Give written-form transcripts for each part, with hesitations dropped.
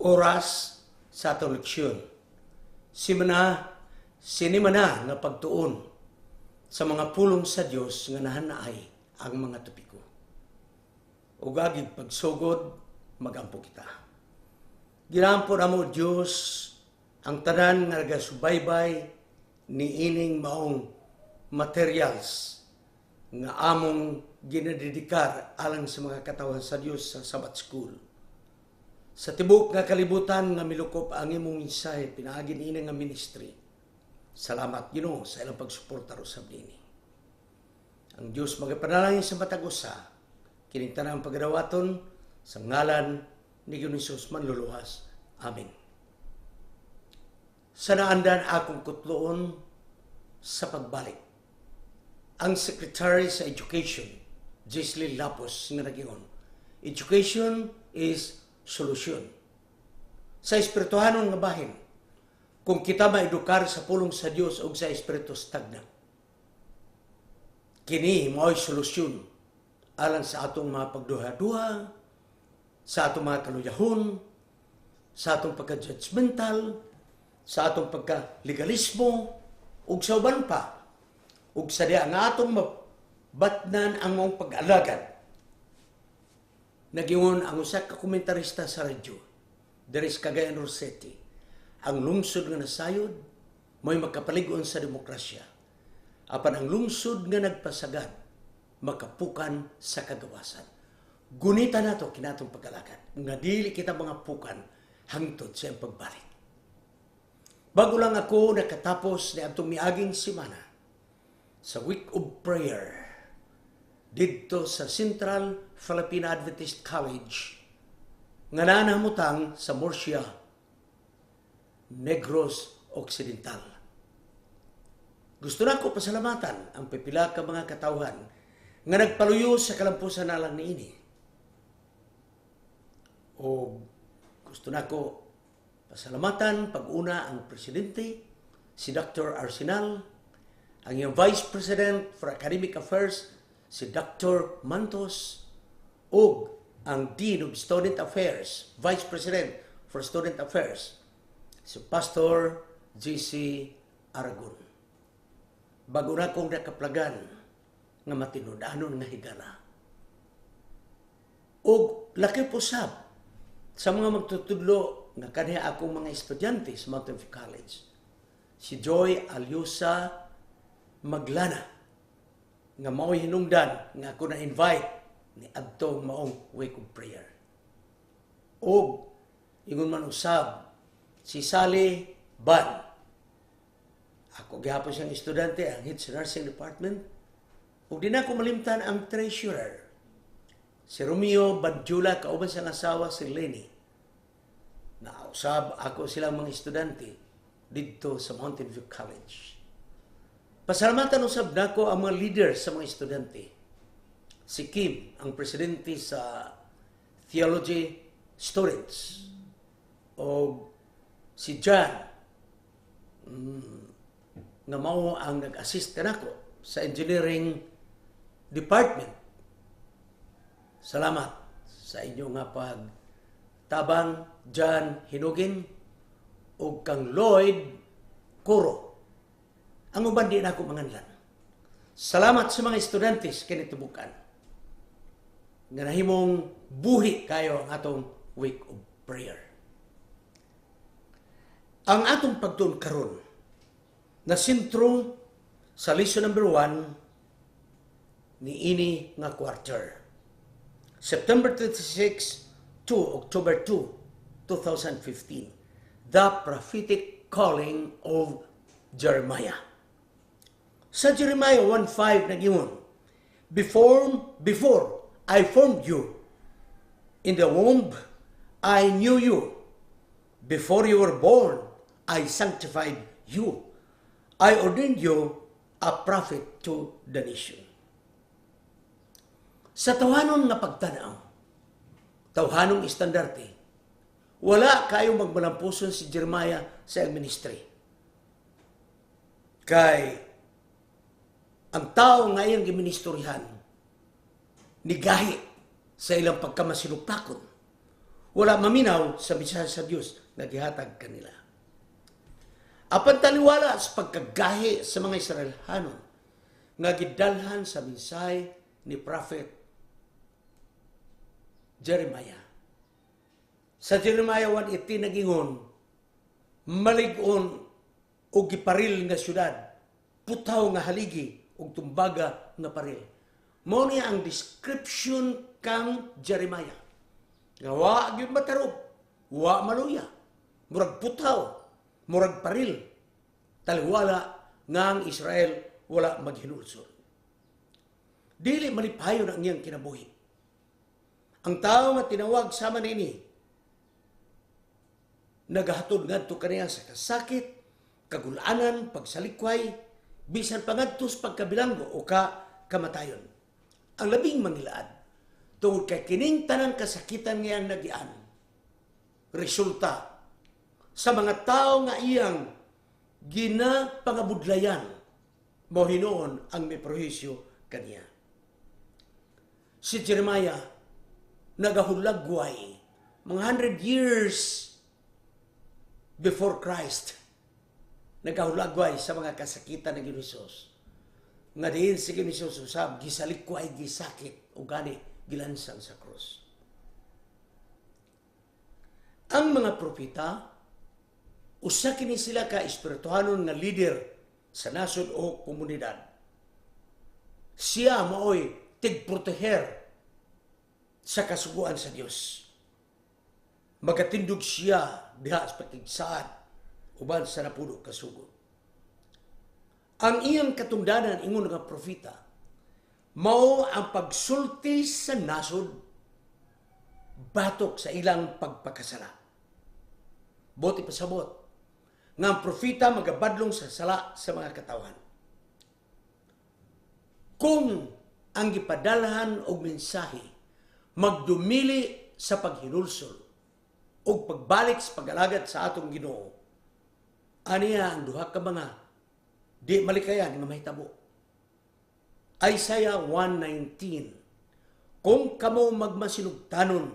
oras sa atong leksyon. Sinimana nga pagtuon sa mga pulong sa Dios nga nahanaay ang mga topiko. Ug agig pagsugod magampo kita. Ginaampo namo Dios ang tanan nga nagasubaybay niining maong materials nga among ginadedikar alang sa mga katawan sa Dios sa Sabbath School. Sa tibok nga kalibutan nga milukop ang imong mensahe pinaagi niini nga ministry. Salamat Ginoo sa ilang pagsuporta ro sa nini. Ang Dios magapanalangin sa matag usa kining tanang pagadawaton sa ngalan ni Hesus manluluwas. Amen. Sa naandan akong kutloon sa pagbalik. Ang Secretary sa Education, Jesly Lapos, nga nagingon, education is solusyon. Sa espirituhanon nga bahin, kung kita maedukar sa pulong sa Dios o sa espiritu stagna, kini mao'y solusyon alang sa atong mga pagduha-duha, sa atong mga kaluyahon, sa atong pagka-judgmental, sa atong pagka-legalismo, ug sa uban pa, ug sa diya nga atong mabatnan ang mong pag-alagad. Nagingon ang usa ka komentarista sa radyo, diri sa Cagayan de City, ang lungsod nga nasayod may makapalig-on sa demokrasya. Apan ang lungsod nga nagpasagad makapukan sa kagawasan. Gunita nato kinatong pag-alagad nga dili kita mga pukan hangtod sa iyang pagbalik. Bago lang ako nakatapos ni atong miaging semana sa Week of Prayer dito sa Central Filipino Adventist College nga nanamutang sa Murcia, Negros Occidental. Gusto na ko pasalamatan ang pipila ka mga katawhan nga nagpaluyo sa kalampusan nalang niini. O gusto na ko pasalamatan pag-una ang presidente, si Dr. Arsenal, ang iyong Vice President for Academic Affairs, si Dr. Mantos, ug ang Dean of Student Affairs, Vice President for Student Affairs, si Pastor J.C. Aragon. Bago na kong nakaplagan nga matinudanon nga higala. O laki pusab sa mga magtutudlo nga kaniya akong mga estudyante sa Mountain View College. Si Joy Alyusa Maglana nga mao'y hinungdan nga ako na-invite ni adtong maong Week of Prayer. O ingon man usab si Sally Ban. Ako gihapon siyang estudyante ang head sa nursing department. Ug di na ko malimtan ang treasurer. Si Romeo Badjula, kauban siyang asawa si Lenny. Nausab ako silang mga estudyante dito sa Mountain View College. Pasalamatan usab nako ang mga leaders sa mga estudyante. Si Kim, ang presidente sa Theology Students. O si John, nga mao ang nag-assist kanako sa engineering department. Salamat sa inyo nga pagtabang, John Hinugin o kang Lloyd Coro. Ang uban di na ako manganlan. Salamat sa mga estudantes kinitubukan nga nahimong buhi kayo ang atong Week of Prayer. Ang atong pagtuon karon na sentro sa lesson number 1 niini nga quarter. September 26 to October 2, 2015. The prophetic calling of Jeremiah. Sa Jeremiah 1:5 nagingon, Before I formed you in the womb, I knew you. Before you were born, I sanctified you. I ordained you a prophet to the nation. Sa tawhanon nga pagtanaw, tawhanong estandarte, wala kayo magmalampuson si Jeremiah sa iyang ministry. Kay ang tao nga iyang giministerihan, nigahi sa ilang pagkamasinupakon, wala maminaw sa mensahe sa Dios nga gihatag kanila. Apan taliwala sa pagkagahi sa mga Israelhanon nga gidalhan sa mensahe ni Prophet Jeremiah. Sa Jeremiah 1:18 nagingon, malig-on o giparil nga syudad, putaw nga haligi o tumbaga nga paril. Mao niya ang description kang Jeremiah. Nga wa gyud matarog, wa maluya, murag putaw, murag paril. Taliwala nga ang Israel wala maghinulsol. Dili malipayon ang iyang kinabuhi. Ang tao nga tinawag sama nini, nagahatod ngadto kaniya sa kasakit, kagulanan, pagsalikway, bisan pangadtos pagkabilanggo o kamatayon. Ang labing mangilaad, tungod kay kining tanang kasakitan ngayang nagian, resulta sa mga tao nga iyang ginapangabudlayan, mo hinoon ang may prohisyo kaniya. Si Jeremiah, nagahulagway, mga 100 years before Christ, nagahulagway sa mga kasakitan ng Ginoos. Nga diin si Ginoos usab, gisalikway, gisakit, o gani, gilansang sa krus. Ang mga propeta, usa kini sila ka espirituhanon nga leader sa nasod o komunidad. Siya maoy tigproteher sa kasuguan sa Dios. Magatindog siya diha sa patigsaad uban sa napuno kasugod. Ang iyang katungdanan ingon nga propeta mao ang pagsulti sa nasod batok sa ilang pagpakasala. Buti pasabot nga ang propeta magabadlong sa sala sa mga katawan. Kung ang gipadalahan og mensahe magdumili sa paghinulsol o pagbalik sa pag-alagad sa atong Ginoo, aniya ang duha ka mga di malikayan nga mahitabo. Isaiah 1:19, kung kamo magmasinugtanon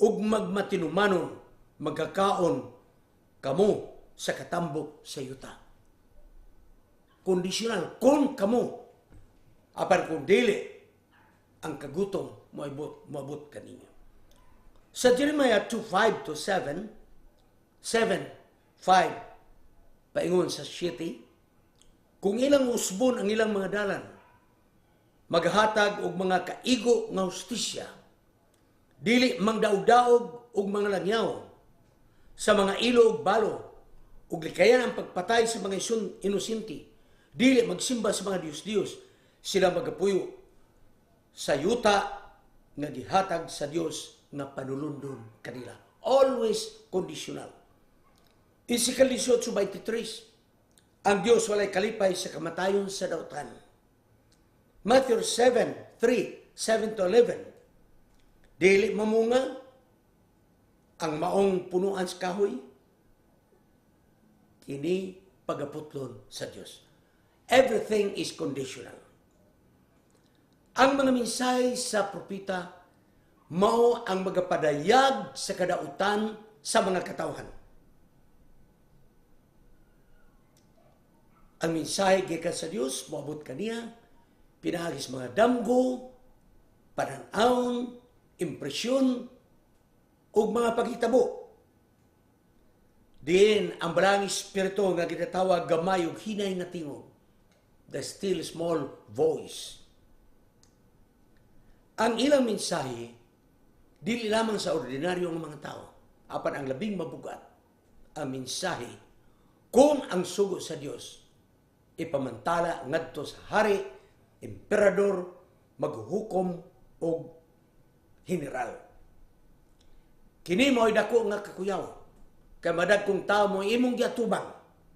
ug magmatinumanon, magkakaon kamo sa katambok sa yuta. Kondisyonal, kung kamo, apan kung dili, ang kagutom moabot kaninyo. Sa Jeremiah 2:5-7, 7:5, paingon sa 7, kung ilang usbon ang ilang mga dalan, maghatag og mga kaigo nga hustisya, dili mangdaog-daog og mga langyaw, sa mga ilo ug balo, ug likayan ang pagpatay sa mga inusinti, dili magsimba sa mga Diyos-Diyos, sila magapuyo sa yuta nga gihatag sa Dios nga panulundon kanila. Always conditional. Ezekiel 18:23, ang Dios walay kalipay sa kamatayon sa dautan. Matthew 7:3-7-11, dili mamunga ang maong punuan sa kahoy, kini pagaputlon sa Dios. Everything is conditional. Ang mga mensahe sa propeta mao ang magapadayag sa kadautan sa mga katawhan. Ang mensahe gikan sa Dios moabot kaniya pinagis mga damgo, panan-awon, impresyon ug mga paghitabo. Diin ang balang espiritu nga ginatawag gamay ug hinay nga tingog, the still small voice. Ang ilang mensahe dili lamang sa ordinaryong mga tao, apan ang labing mabugat ang mensahe kung ang sugo sa Dios ipamantala ngadto sa hari, emperador, maghuhukom o general. Kini mo'y dako nga kakuyaw, kay madagkong tao mo imong giatubang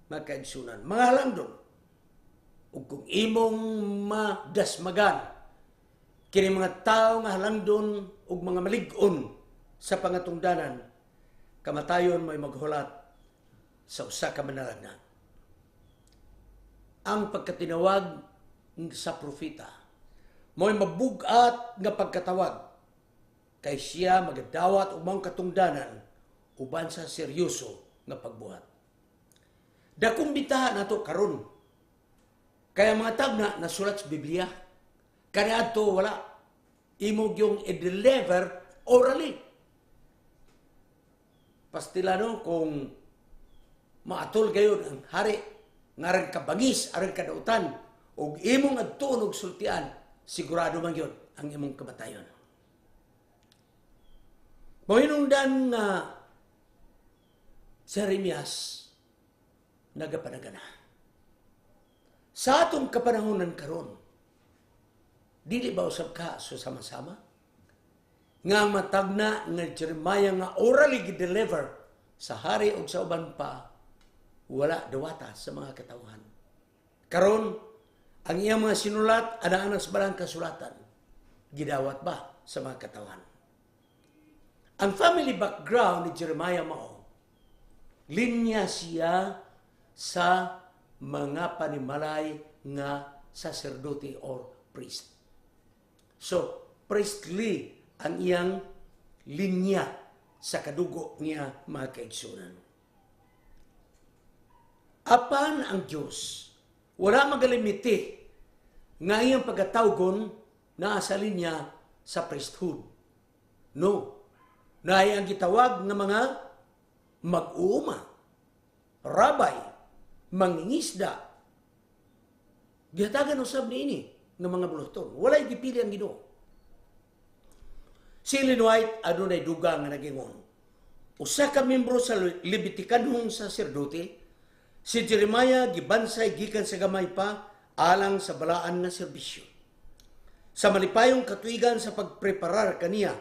nga kaigsunan, mga halangdon, ug kung imong madasmagan kini mga tao nga halangdon ug mga malig-on sa pangatungdanan, kamatayon may maghulat sa usa ka manalagna. Ang pagkatinawag sa propeta mo'y mabugat nga pagkatawag kay siya magadawat og mga katungdanan uban sa seryoso nga pagbuhat. Dakong bitahan nato karon. Kaya mga tagna nasulat sa Biblia. Kaya ato wala imog yung i-deliver orally. Pastilano kung maatol gayon ang hari ngarang kabangis aron kadautan ug imong adtuon og sultian, sigurado man gyud ang imong kamatayon. Mohinungdan nga si Jeremias nagapanagana. Sa atong kapanahonan karon, dili ba usab ka so sama-sama? Nga matagna nga Jeremiah nga orally gi-deliver sa hari ug sa uban pa, wala dawata sa mga katawhan. Karon, ang iyang mga sinulat, anaan sa balang kasulatan, gidawat ba sa mga katawhan? Ang family background ni Jeremiah mao, linya siya sa mga panimalay nga sacerdote or priest. So, priestly ang iyang linya sa kadugo niya mga kaigsunan. Apan ang Diyos, wala magalimiti nga iyang pagkatawgon na sa linya sa priesthood. No. Na ang gitawag ng mga mag-uuma, rabay, mangingisda. Gihatagan usab niini ng mga buluton. Walay gipili ang Ginoo. Si Ellen White adunay duga nga nagingon. Usa ka miyembro sa Levitikanhong saserdote, si Jeremiah gibansay gikan sa gamay pa alang sa balaan nga serbisyo. Sa malipayong katuigan sa pagpreparar kaniya,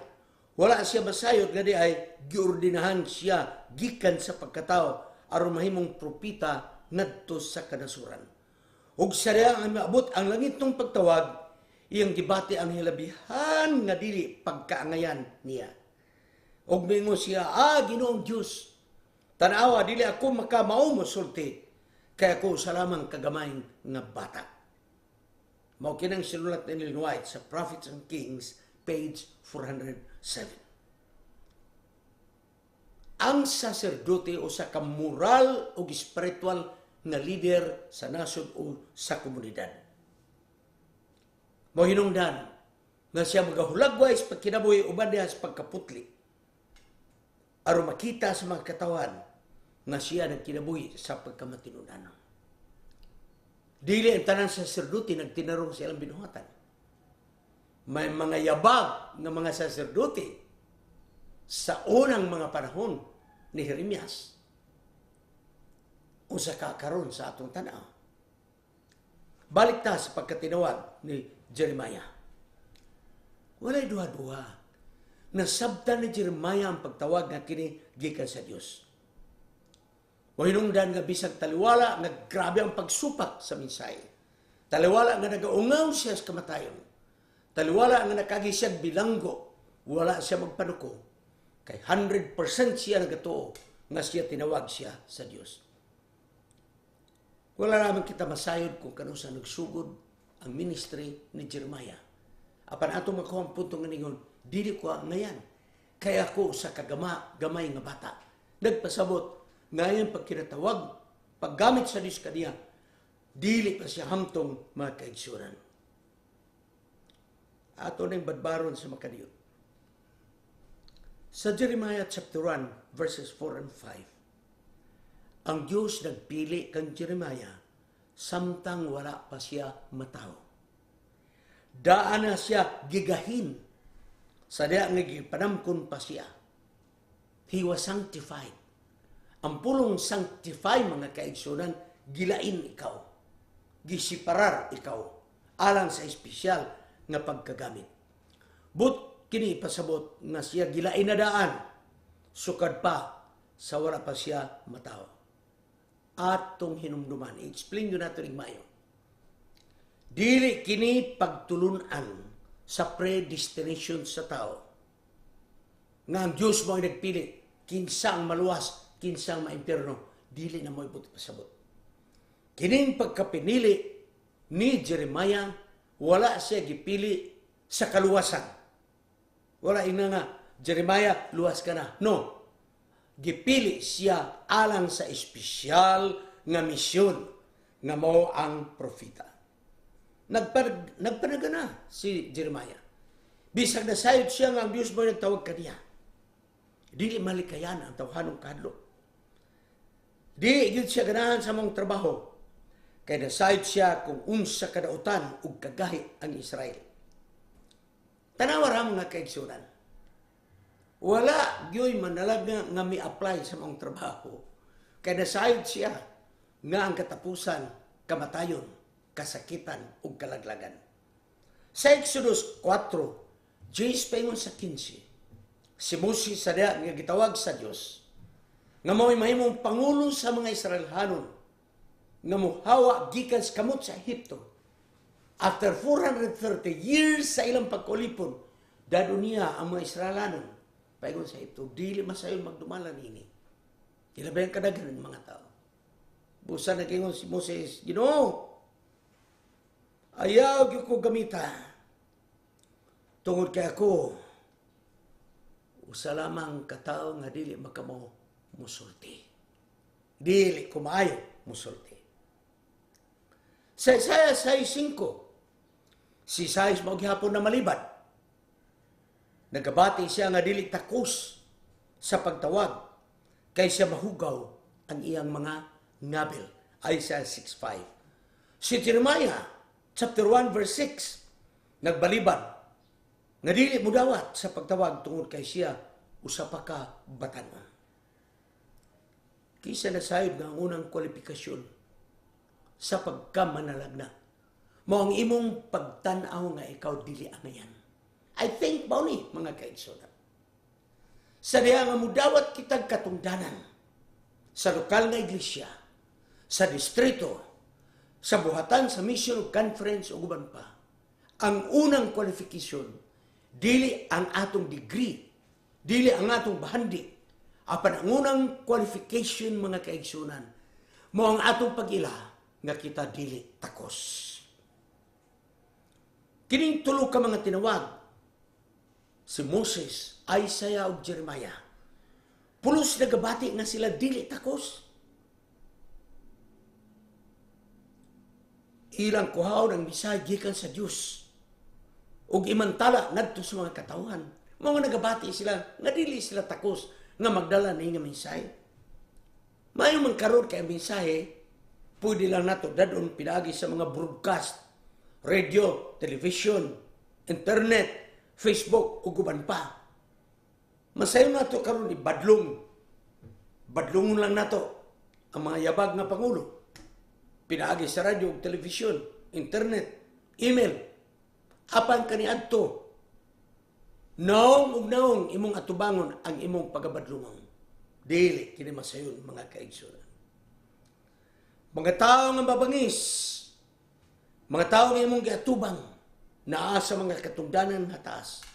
wala siya masayod nga di ay giordinahan siya gikan sa pagkatao aron mahimong propita ngadto sa kanasuran. Ug siya ang maabot ang langit ng pagtawag, iyang gibati ang hilabihan nga dili pagkaangayan niya. Ug mingo siya, Ginoong Dios, tanawa dili ako makamao mosulti, kaya ako sa lamang kagamay nga bata. Mao kinang sinulat ni Ellen White sa Prophets and Kings, page 407. Ang saserdote o sa kamoral o spiritual nga leader sa nasod o sa komunidad. Mohinungdan nga siya magahulagway sa pagkinabuhi uban diha sa pagkaputli aron makita sa mga katawan nga siya nagkinabuhi sa pagkamatinunan. Dili ang tanan sa saserdote nagtinarong sa ilang binuhatan. May mga yabag nga mga saserdote sa unang mga panahon ni Jeremias o sa kakaroon sa atong tanaw. Balik ta sa pagkatinawag ni Jeremiah. Walay duha-duha. Nasabtan ni Jeremiah ang pagtawag nga kini gikan sa Dios. O hinungdan nga bisag taliwala nga grabe ang pagsupak sa minsay. Taliwala nga nagaungaw siya sa kamatayon. Taliwala nga nakagi siya bilanggo. Wala siya magpanuko. Kay 100% siya nagatuo nga siya tinawag siya sa Dios. Wala naman kita masayod kung kano sa nagsugod ang ministry ni Jeremiah. Apan ato makuha ang punto nga ningon, dili ko ngayon. Kaya ako sa gamay nga bata. Nagpasabot, ngayon pagkinatawag, paggamit sa Diyos kaniya, dili pa siya hamtong mga kaigsuran. Ato na yung badbaron sa makadiyot. Sa Jeremiah chapter 1, verses 4 and 5, ang Diyos nagpili kang Jeremiah samtang wala pa siya matao. Daan na siya gigahin sa diya nga gipanamkon pa siya. He was sanctified. Ang pulong sanctify mga kaigsunan, gilain ikaw. Gisiparar ikaw alang sa espesyal nga pagkagamit. But kini pasabot nga siya gilain na daan, sukad pa sa wala pa siya matao. Atong hinumduman, i-explain nyo nato rin mayo. Dili kini pagtulunan sa predestination sa tao. Nga ang Diyos mo ay nagpili, kinsang maluwas, kinsang maimpierno, dili na mo ibuti pasabot. Kining pagkapinili ni Jeremiah, wala siya gipili sa kaluwasan. Wala ina nga, Jeremiah, luwas ka na. No. Gipili siya alang sa espesyal nga misyon nga mao ang propeta. Nagpanaga na si Jeremiah. Bisag na sayod siya nga ang Diyos mo nagtawag kaniya. Dili malikayan ang tawhanong kadlo. Di yun siya ganahan sa mong trabaho. Kaya nasayod siya kung unsa kadautan ug kagahi ang Israel. Tanawa ra mga kaigsunan. Wala gyoy manalag nga mi-apply sa mong trabaho. Kaya nasayod siya nga ang katapusan, kamatayon, kasakitan ug kalaglagan. Sa Exodus 4, Diyos paingon sa 15, si Moses sa diha nga gitawag sa Dios nga mao'y mahimong pangulo sa mga Israelhanon nga muhawa gikan sa kamot sa Ehipto. After 430 years sa ilang pagkulipon, dado niya ang mga Israelhanon paingon sa Ehipto, dili masayon magdumala nini. Ilabayan kadaghan ng mga tao. Busa na kingon si Moses, Ginoo, ayaw gyud ko gamita. Tungod kay ako, usa lamang katao nga dili makamo musulti. Dili kumayo musulti. Sa Isaiah 6:5, si Isaiah mao gihapon na malibad. Nagabati siya nga dili takos sa pagtawag kay siya mahugaw ang iyang mga ngabil. Isaiah 6:5. Si Jeremiah chapter 1 verse 6 nagbalibad nga dili mo dawat sa pagtawag tungod kay siya usa pa ka batan-on. Kisa nasayod nga ang unang kwalifikasyon sa pagkamanalagna. Mao ang imong pagtan-aw nga ikaw dili angayan. I think mao ni mga kaigsunan. Sa diha nga mudawat kitag katungdanan sa lokal nga iglesia, sa distrito, sa buhatan, sa mission conference o guban pa, ang unang qualification dili ang atong degree, dili ang atong bahandi. Apan ang unang qualification mga kaigsunan, mo ang atong pag-ila nga kita dili takos. Kining tulo ka mga tinawag, si Moses, Isaiah ug Jeremiah, pulos nagabati nga sila dili takos. Ilang kuhaw ng misay gikan sa Dios ug imantala ngadto sa mga katawhan. Mga nagabati sila nga dili sila takos nga magdala ni nga mensahe. Mayo man karon kay mensahe pwede lang nato dadon pinaagi sa mga broadcast, radio, television, internet, Facebook ug uban pa. Masayo nato karon ni badlongon lang nato ang mga yabag nga pangulo. Pinaagi sa radio ug television, internet, email. Apan kaniadto, naong ug naong imong atubangon ang imong pagabadlungon. Dili kini masayon mga kaigsunan. Mga tao nga mabangis, mga tao nga imong giatubang, naa sa mga katungdanan nga taas,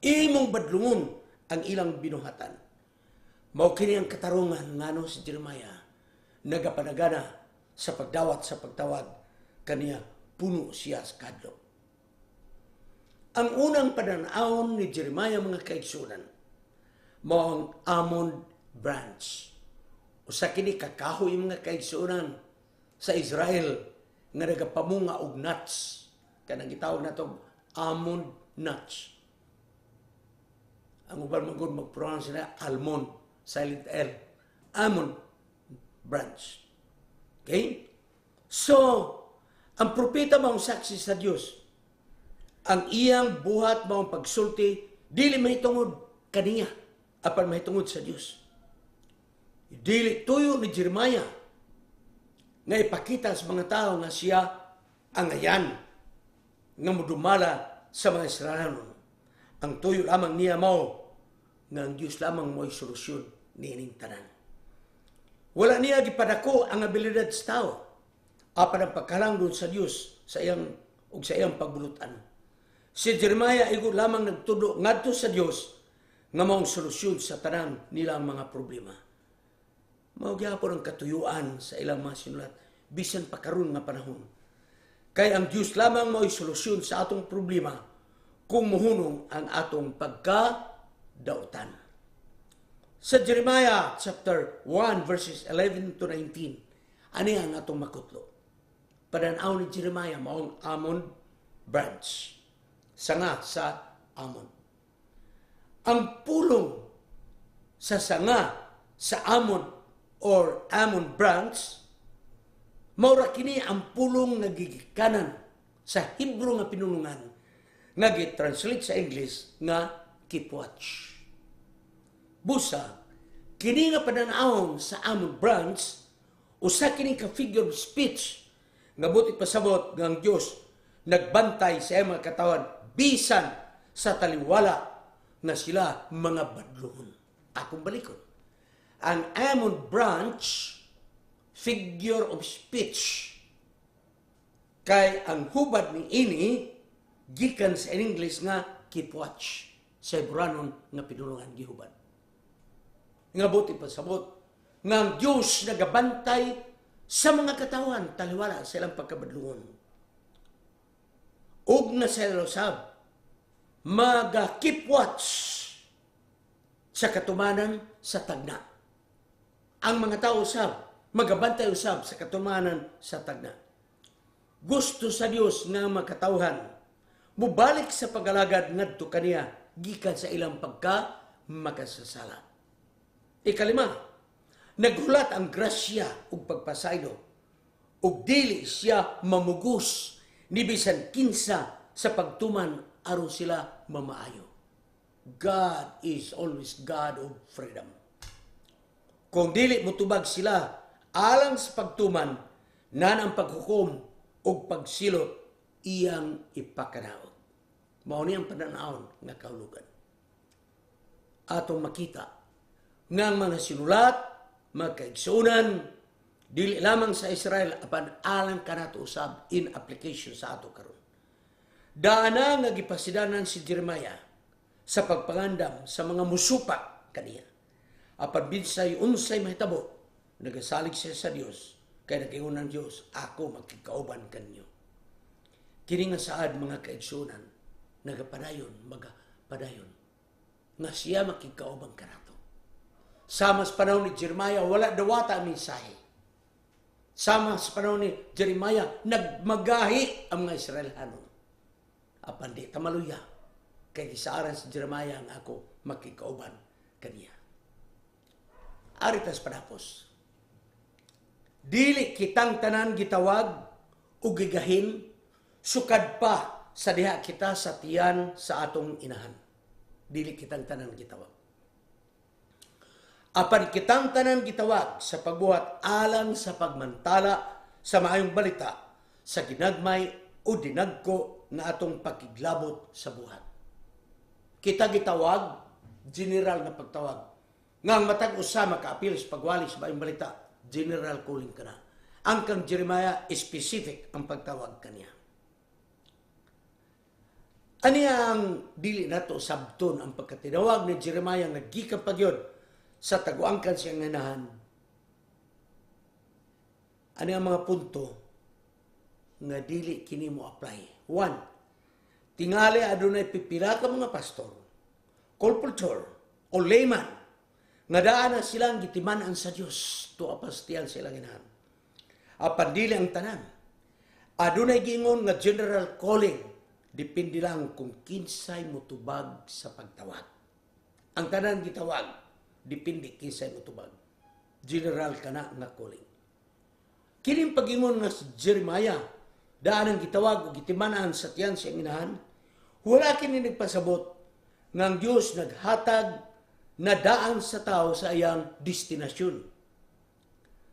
imong badlungon ang ilang binuhatan. Mao kini ang katarungan ngano si Jeremiah nagapanagana sa pagdawat sa pagtawag kaniya puno siya sa kadlo. Ang unang padanawon ni Jeremiah mga kaigsunan mao ang almond branch. Usa kini kakahoy mga kaigsunan sa Israel nga nagapamunga og nuts. Kanang gitawag nato almond nuts. Ang uban magud mag-pronounce na almond, silent L. Almond branch. Okay? So, ang propeta maong saksi sa Dios, ang iyang buhat maong pagsulti, dili mahitungod kaniya, apan mahitungod sa Dios. Dili tuyo ni Jeremiah nga ipakita sa mga tao nga siya ang ayan nga mudumala sa mga Israelanon. Ang tuyo lamang niya mao nga ang Dios lamang mo'y solusyon niining tanan. Wala niya gipadako ang abilidad sa tao, apan ang pagkalangdon sa Dios sa iyang ug sa iyang pagbulutan. Si Jeremiah igo lamang nagtudo ngadto sa Dios nga maong solusyon sa tanang nilang mga problema. Mao gyapon ang katuyuan sa ilang mga sinulat bisan pa karon nga panahon. Kay ang Dios lamang mao'y solusyon sa atong problema kung muhunong ang atong pagkadautan. Sa Jeremiah chapter 1 verses 11 to 19, ani ang atong makutlo. Padanaw ni Jeremiah maong almond branch. Sanga sa almond. Ang pulong sa sanga sa almond or almond branch, maura kini ang pulong nga gigikanan sa Hebrew nga pinulungan nga gi-translate sa English nga keep watch. Busa, kini nga padanawon sa almond branch, usa kini ka figure of speech nga buti pasabot nga ang Dios nagbantay sa mga katawan bisan sa taliwala na sila mga badlon. Akong balikon. Ang almond branch, figure of speech. Kay ang hubad ni ini, gikan sa English nga keep watch. Sa Hebranon nga pinulungan gihubad. Nga buti pasabot nga ang Diyos nagabantay sa mga katawan, taliwala sa ilang pagkabadlungon. Ug na sa ilusab, mag-keep watch sa katumanan sa tagna. Ang mga tao usab, magabantay usab sa katumanan sa tagna. Gusto sa Dios nga makatawhan, mubalik sa pagalagad ngadto kaniya gikan sa ilang makasasala. Ikalima, naghulat ang grasya ug pagpasaylo ug dili siya mamugos ni bisan kinsa sa pagtuman aron sila mamaayo. God is always God of freedom. Kung dili motubag sila alang sa pagtuman, nan ang paghukom ug pagsilot iyang ipakanaot. Mao ni ang pananaon nga kahulugan. Atong makita nga ang mga sinulat, mga kaigsunan, dili lamang sa Israel apan alang kanato usab in application sa ato karon. Daana nga gipasidanan si Jeremiah sa pagpangandam sa mga musupa kaniya. Apan binsay unsay mahitabo, nagasalig siya sa Dios, kay nagingon ng Dios, ako magkikauban kanyo. Kini nga saad mga kaigsunan, nagapadayon, magapadayon, nga siya makikauban kanato. Sama sa panahon ni Jeremiah, wala dawata ang mensahe. Sama sa panahon ni Jeremiah, nagmagahi ang mga Israelano. Apan di tamaluya, kay gisaaran si Jeremiah nga ako makikauban kaniya. Aritas panapos. Dili kitang tanan gitawag o gigahin, sukad pa sa diha kita sa tiyan sa atong inahan. Dili kitang tanan gitawag. Apan kitang tanan gitawag sa pagbuhat alang sa pagmantala sa maayong balita sa ginagmay o dinagko na atong pakiglabot sa buhat. Kita gitawag, general na pagtawag. Nga ang matag usa makaapil sa pagwali sa maayong balita, general calling ka na. Ang kang Jeremiah, specific ang pagtawag kaniya. Ani ang dili nato sabton ang pagkatinawag ni Jeremiah nga gikan pagyod sa taguangkan siyang nganahan. Ani ang mga punto nga dili kini mo apply. 1. Tingali adunay pipila ka mga pastor, colporteur, o layman nga daan na silang gitimanan sa Dios to apastiyan silang inahan. Apan dili ang tanan. Adunay gingon nga general calling, depende lang kung kinsay motubag sa pagtawag. Ang tanan gitawag, depende kinsay motubag. General kana nga calling. Kining pagingon nga si Jeremiah, daan ang gitawag o gitimanan sa tiyan siyang inahan, wala kini nagpasabot nga ang Diyos naghatag na daan sa tao sa iyang destinasyon.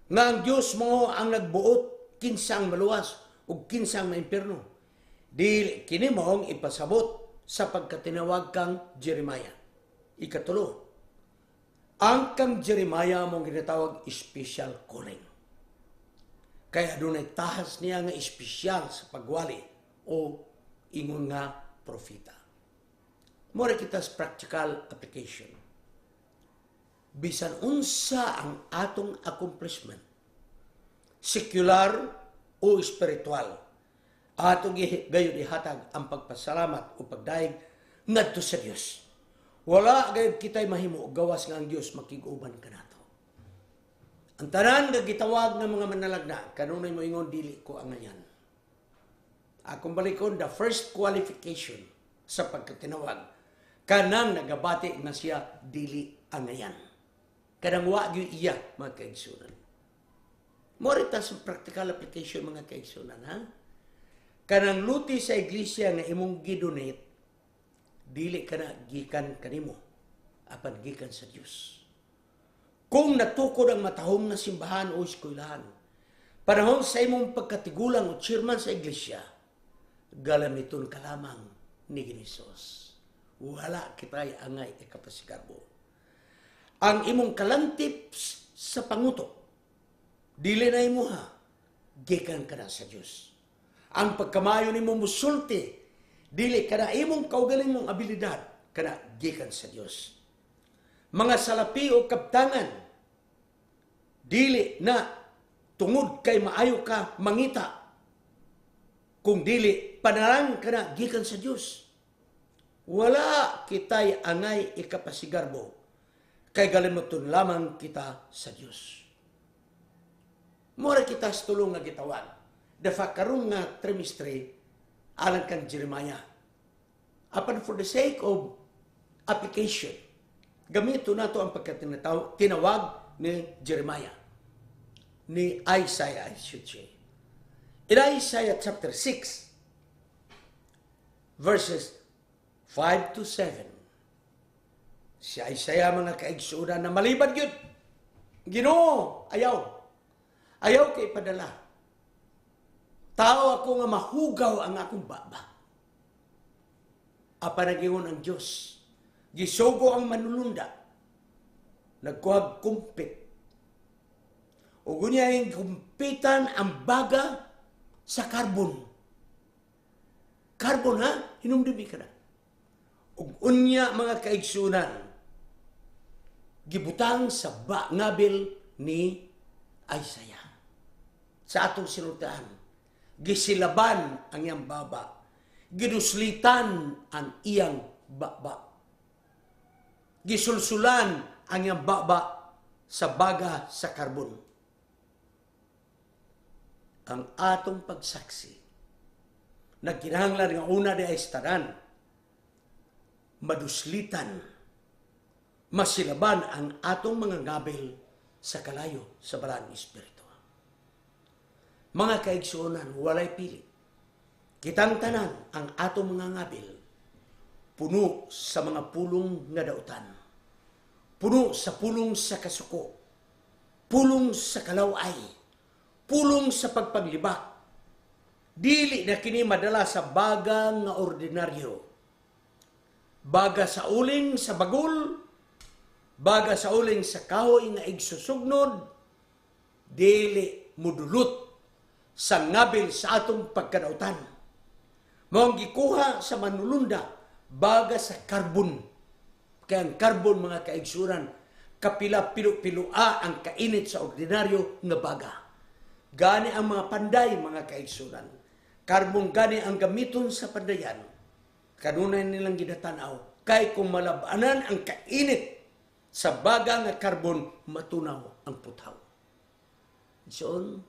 Nga ang Diyos mo ang nagbuot kinsang maluwas o kinsang maimpierno. Dili kini moong ipasabot sa pagkatinawag kang Jeremiah. Ikatulo, ang kang Jeremiah mong ginatawag special calling. Kaya dunay tahas niya nga espesyal sa pagwali o ingon nga propeta. Mora kita sa practical application. Bisan unsa ang atong accomplishment, secular o spiritual, Atong gayon ihatag ang pagpasalamat o pagdaig ngadto sa Dios. Wala gayud kitay mahimo og gawas nga ang Dios makig-uban kanato. Ang tanan nga gitawag ng mga manalagna kanunay mo ingon dili ko angayan. Akong balikon, the first qualification sa pagkatinawag kanang nagabati nga siya dili angayan. Kanang wa gyud iya mga kaigsunan. Morita sa practical application mga kaigsunan, ha? Kanang luti sa iglesia nga imong gidonate, dili ka na gikan kanimo, apan gikan sa Dios. Kung natukod ang matahong na simbahan o eskwelahan, panahon sa imong pagkatigulang o chairman sa iglesia, galamiton ka lamang ni Ginisos. Wala kitay angay ikapasigarbo. Ang imong kalantip sa panguto, dili na imuha, gikan ka na sa Dios. Ang pagkamayo nimo musulti, dili kada imong kaugaling mong abilidad kada gikan sa Dios. Mga salapi o kaptangan, dili na tungod kay maayo ka mangita, kung dili panarang kada gikan sa Dios. Wala kitay angay ikapasigarbo, kay galimuton lamang kita sa Dios. Mura kita sa tulong nga gitawag. Dafa karong nga trimestre, alang kang Jeremiah. Apan for the sake of application, gamito nato ang pagkatinawag ni Jeremiah, ni Isaiah, I should say. In Isaiah chapter 6, verses 5 to 7, si Isaiah mga kaigsunan na malibad yun. Ginoo, ayaw. Ayaw kay padala. Tao ako nga mahugaw ang akong baba. Apanagingon ang Diyos. Gisogo ang manulunda. Nagkuhag kumpit. O gunya'y kumpitan ang baga sa karbon. Karbon ha? Hinumdubi ka na. O unya mga kaigsunan, gibutang sa ngabil ni Isaiah. Sa atong sinultaan, gisilaban ang iyang baba. Ginuslitan ang iyang baba. Gisulsulan ang iyang baba sa baga sa karbon. Ang atong pagsaksi, nagkinahanglan nga una di ay istaran, maduslitan, masilaban ang atong mga ngabil sa kalayo sa balang Espiritu. Mga kaigsuonan, walay pili. Kitang tanan ang atong mga ngabil, puno sa mga pulong nga dautan, puno sa pulong sa kasuko, pulong sa kalaway, pulong sa pagpaglibak. Dili na kini madala sa baga nga ordinaryo. Baga sa uling sa bagul, baga sa uling sa kahoy nga igsusugnod, dili mudulot sa ngabil sa atong pagkadautan. Maong gikuha sa manulunda, baga sa karbon. Kaya ang karbon, mga kaigsuran, kapila pilu-pilua ang kainit sa ordinaryo nga baga. Gani ang mga panday, mga kaigsuran. Karbon gani ang gamiton sa pandayan. Kanunay nilang ginatanaw, kay kung malabanan ang kainit sa baga nga karbon, matunaw ang putaw. So,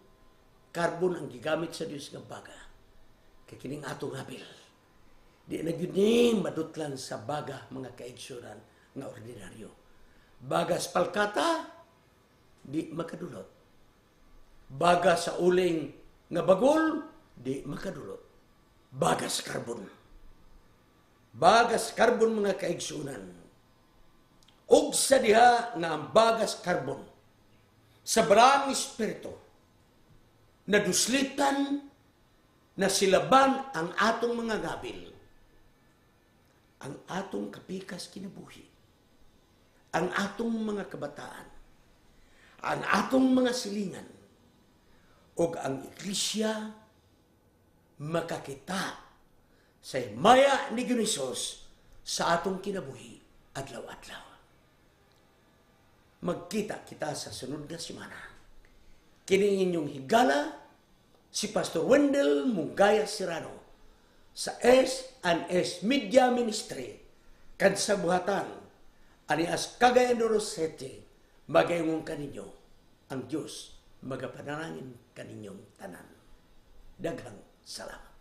karbon ang gigamit sa Diyos nga baga. Kaya kining atong habil. Di na yun madutlan sa baga, mga kaigsuran nga ordinaryo. Baga sa palkata, di makadulot. Baga sa uling nga bagol, di makadulot. Baga sa karbon. Baga sa karbon, mga kaigsunan. Og sa diha nga ang baga sa karbon, sa barang Espiritu, naduslitan, na silaban ang atong mga gabil, ang atong kapikas kinabuhi, ang atong mga kabataan, ang atong mga silingan, o ang iglesia makakita sa maya ni Ginisos sa atong kinabuhi adlaw-adlaw. Magkita kita sa sunod na semana. Kini inyong higala si Pastor Wendell Mungaya Serrano sa S&S Media Ministry kan sa buhatan ani as Cagayan de Oro City magayong kaninyo ang Diyos magapanalangin kaninyong tanan. Daghang salamat.